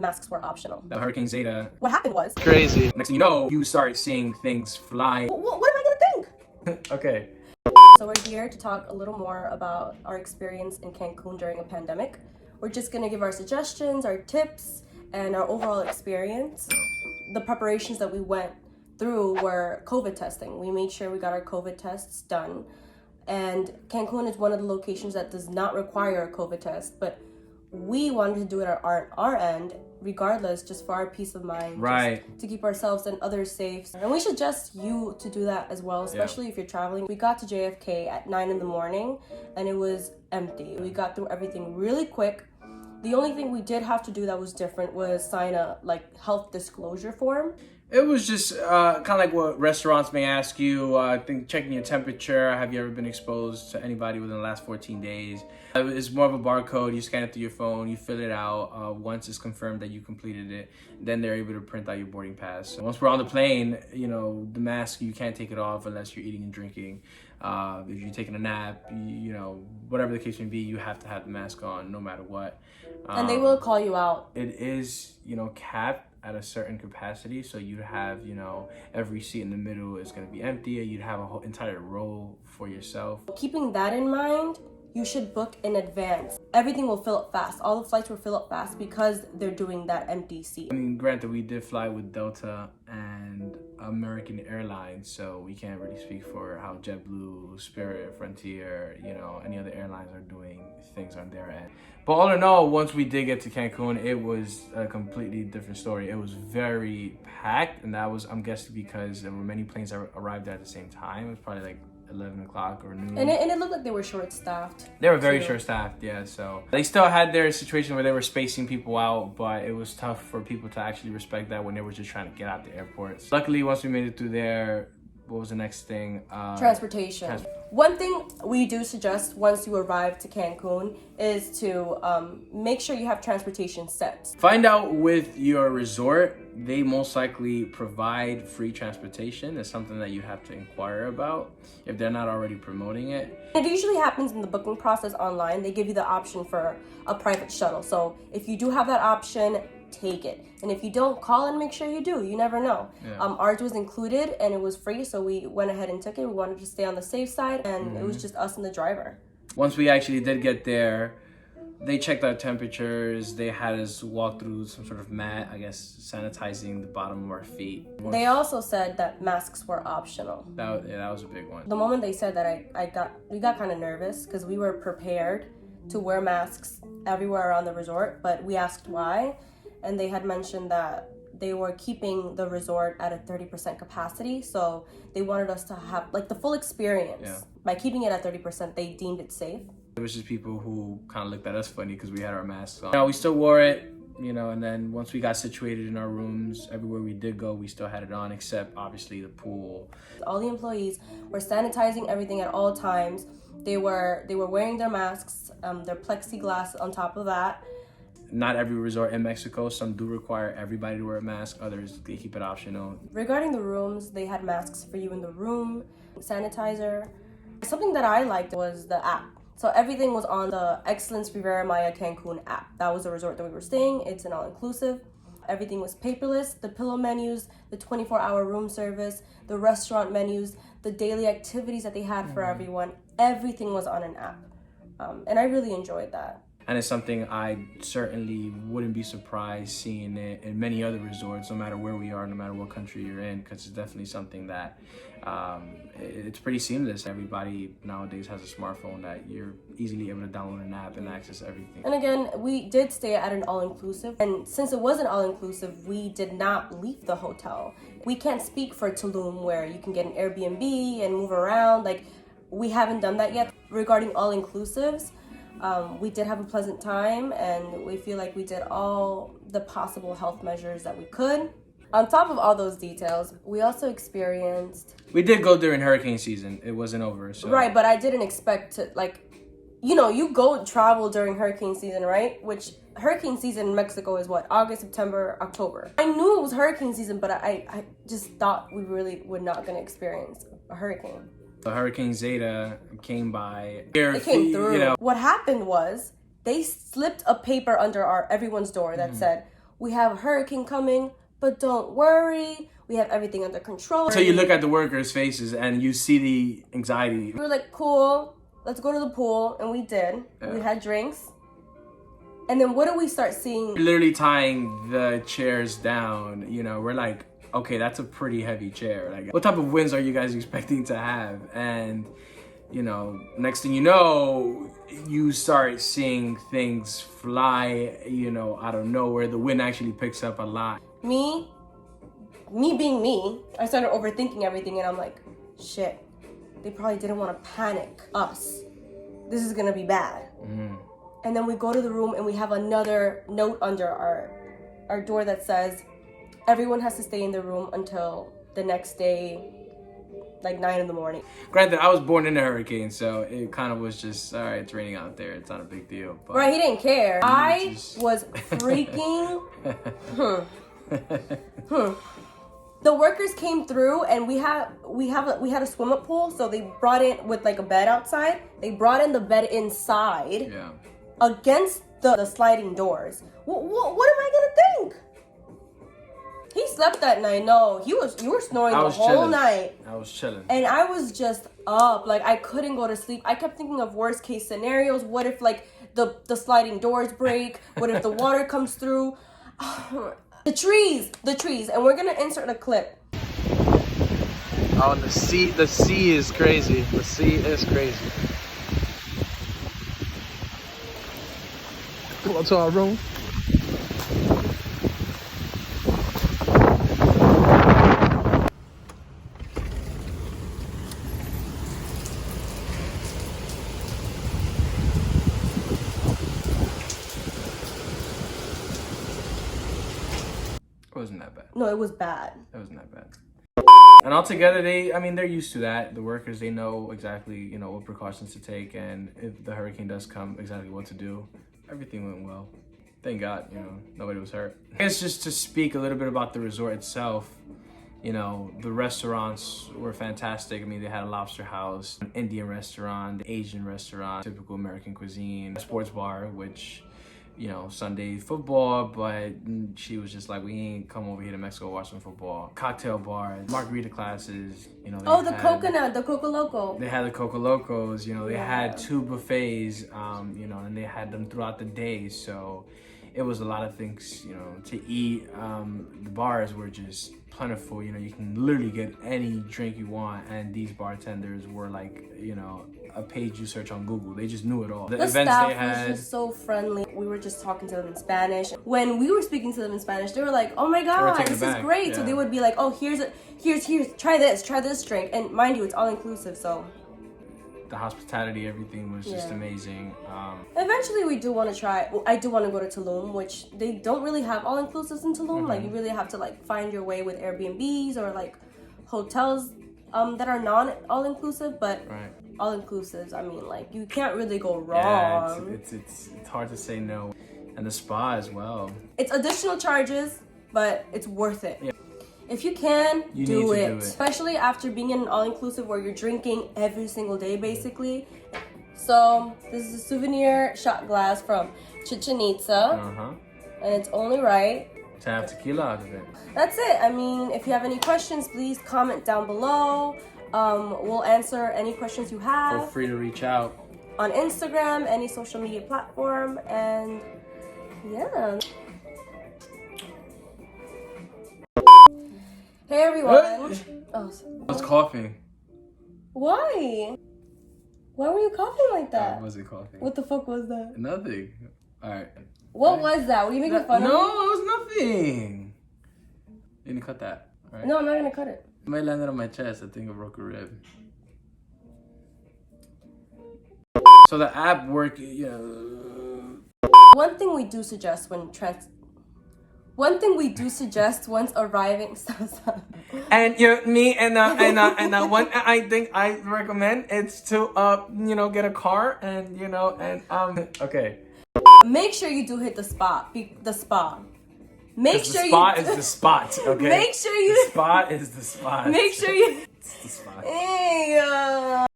masks were optional. The Hurricane Zeta. What happened was Crazy. Next thing you know, you start seeing things fly. what am I gonna think? Okay. So we're here to talk a little more about our experience in Cancun during a pandemic. We're just gonna give our suggestions, our tips, and our overall experience. The preparations that we went through were COVID testing. We made sure we got our COVID tests done. And Cancun is one of the locations that does not require a COVID test, but we wanted to do it at our end, regardless, just for our peace of mind, Right. just to keep ourselves and others safe. And we suggest you to do that as well, especially if you're traveling. We got to JFK at 9 in the morning and it was empty. We got through everything really quick. The only thing we did have to do that was different was sign a health disclosure form. It was just kind of like what restaurants may ask you. I think checking your temperature. Have you ever been exposed to anybody within the last 14 days? It's more of a barcode. You scan it through your phone. You fill it out. Once it's confirmed that you completed it, then they're able to print out your boarding pass. So once we're on the plane, the mask, you can't take it off unless you're eating and drinking. If you're taking a nap, whatever the case may be, you have to have the mask on no matter what. And they will call you out. It is, capped at a certain capacity, so you have every seat in the middle is going to be empty. You'd have a whole entire row for yourself. Keeping that in mind, you should book in advance. Everything will fill up fast. All the flights will fill up fast because they're doing that empty seat. I mean, granted, we did fly with Delta and American Airlines, so we can't really speak for how JetBlue, Spirit, Frontier, any other airlines are doing things on their end. But all in all, once we did get to Cancun, it was a completely different story. It was very packed, and that was, I'm guessing, because there were many planes that arrived there at the same time. It was probably like 11 o'clock or noon. And it looked like they were short-staffed. They were very short-staffed, yeah. So they still had their situation where they were spacing people out, but it was tough for people to actually respect that when they were just trying to get out the airports. Luckily, once we made it through there, what was the next thing? Transportation. One thing we do suggest once you arrive to Cancun is to make sure you have transportation set. Find out with your resort. They most likely provide free transportation. It's something that you have to inquire about if they're not already promoting it. It usually happens in the booking process online. They give you the option for a private shuttle. So if you do have that option, take it. And if you don't, call and make sure you do. You never know. Yeah. Ours was included and it was free, so we went ahead and took it. We wanted to stay on the safe side, and it was just us and the driver. Once we actually did get there, they checked our temperatures. They had us walk through some sort of mat, I guess, sanitizing the bottom of our feet. They also said that masks were optional. That was a big one. The moment they said that, we got kind of nervous because we were prepared to wear masks everywhere around the resort, but we asked why. And they had mentioned that they were keeping the resort at a 30% capacity, so they wanted us to have the full experience. Yeah. By keeping it at 30%, they deemed it safe. It was just people who kind of looked at us funny because we had our masks on. We still wore it, and then once we got situated in our rooms, everywhere we did go, we still had it on, except obviously the pool. All the employees were sanitizing everything at all times. They were wearing their masks, their plexiglass on top of that. Not every resort in Mexico. Some do require everybody to wear a mask. Others, they keep it optional. Regarding the rooms, they had masks for you in the room, sanitizer. Something that I liked was the app. So everything was on the Excellence Riviera Maya Cancun app. That was the resort that we were staying. It's an all-inclusive. Everything was paperless. The pillow menus, the 24-hour room service, the restaurant menus, the daily activities that they had for everyone. Everything was on an app. And I really enjoyed that. And it's something I certainly wouldn't be surprised seeing it in many other resorts, no matter where we are, no matter what country you're in, because it's definitely something that it's pretty seamless. Everybody nowadays has a smartphone that you're easily able to download an app and access everything. And again, we did stay at an all-inclusive. And since it was an all-inclusive, we did not leave the hotel. We can't speak for Tulum where you can get an Airbnb and move around. We haven't done that yet. Regarding all-inclusives, we did have a pleasant time, and we feel like we did all the possible health measures that we could. On top of all those details, we also experienced... We did go during hurricane season. It wasn't over, so... Right, but I didn't expect to, you go travel during hurricane season, right? Which hurricane season in Mexico is what? August, September, October. I knew it was hurricane season, but I just thought we really were not going to experience a hurricane. The Hurricane Zeta came by. It came through. What happened was they slipped a paper under everyone's door that said, we have a hurricane coming, but don't worry, we have everything under control. So you look at the workers' faces and you see the anxiety. We were like, cool, let's go to the pool, and we did. Yeah. We had drinks. And then what do we start seeing? Literally tying the chairs down, you know, we're like, okay, that's a pretty heavy chair. Like, what type of winds are you guys expecting to have? And, you know, next thing you know, you start seeing things fly, you know, out of nowhere. The wind actually picks up a lot. Me being me, I started overthinking everything, and I'm like, shit, they probably didn't want to panic us. This is gonna be bad. And then we go to the room and we have another note under our door that says, everyone has to stay in the room until the next day, like 9 in the morning. Granted, I was born in a hurricane, so it kind of was just, all right, it's raining out there. It's not a big deal. But right, he didn't care. I was freaking. The workers came through, and we had a swim up pool, so they brought in with like a bed outside. They brought in the bed inside, against the sliding doors. What am I gonna think? He slept that night. No, you were snoring the whole night. I was chilling. And I was just up. Like, I couldn't go to sleep. I kept thinking of worst case scenarios. What if like the sliding doors break? What if the water comes through? The trees. And we're gonna insert a clip. Oh, and the sea is crazy. The sea is crazy. Come on to our room. It wasn't that bad. No, it was bad. It wasn't that bad. And altogether, they're used to that. The workers, they know exactly, you know, what precautions to take, and if the hurricane does come, exactly what to do. Everything went well. Thank God, you know, nobody was hurt. I guess just to speak a little bit about the resort itself, you know, the restaurants were fantastic. I mean, they had a lobster house, an Indian restaurant, Asian restaurant, typical American cuisine, a sports bar, which, you know, Sunday football, but she was just like, we ain't come over here to Mexico to watch some football. Cocktail bars, margarita classes, you know. The coconut, the Coco Loco. They had the Coco Locos, you know, they had 2 buffets, you know, and they had them throughout the day. So it was a lot of things, you know, to eat. The bars were just plentiful, you know, you can literally get any drink you want, and these bartenders were like, you know, a page you search on Google. They just knew it all. The events staff they had was just so friendly. We were just talking to them in Spanish. When we were speaking to them in Spanish, they were like, "Oh my God, this is great!" Yeah. So they would be like, "Oh, here's try this drink." And mind you, it's all inclusive, so the hospitality, everything was just amazing. Eventually, we do want to try. Well, I do want to go to Tulum, which they don't really have all inclusives in Tulum. Like, you really have to like find your way with Airbnbs or like hotels that are non all inclusive, but. Right. All inclusives, I mean, like, you can't really go wrong. Yeah, it's hard to say no. And the spa as well. It's additional charges, but it's worth it. Yeah. If you can, you do it. Especially after being in an all-inclusive where you're drinking every single day, basically. So, this is a souvenir shot glass from Chichen Itza. And it's only right to have tequila out of it. That's it. I mean, if you have any questions, please comment down below. We'll answer any questions you have. Feel free to reach out. On Instagram, any social media platform, and yeah. Hey everyone. What? Oh, I was coughing. Why? Why were you coughing like that? I wasn't coughing. What the fuck was that? Nothing. Alright. What was that? Were you making fun of me? No, it was nothing. You didn't cut that. Right? No, I'm not gonna cut it. It might land it on my chest. I think I broke a rib. So the app work, you know. One thing we do suggest once arriving. Stop. And you, me, and one I think I recommend it's to you know, get a car and, you know, and okay. Make sure you do hit the spa. Make sure the spot is the spot, okay? Make sure you. The spot is the spot. Make sure you. It's the spot. Hey,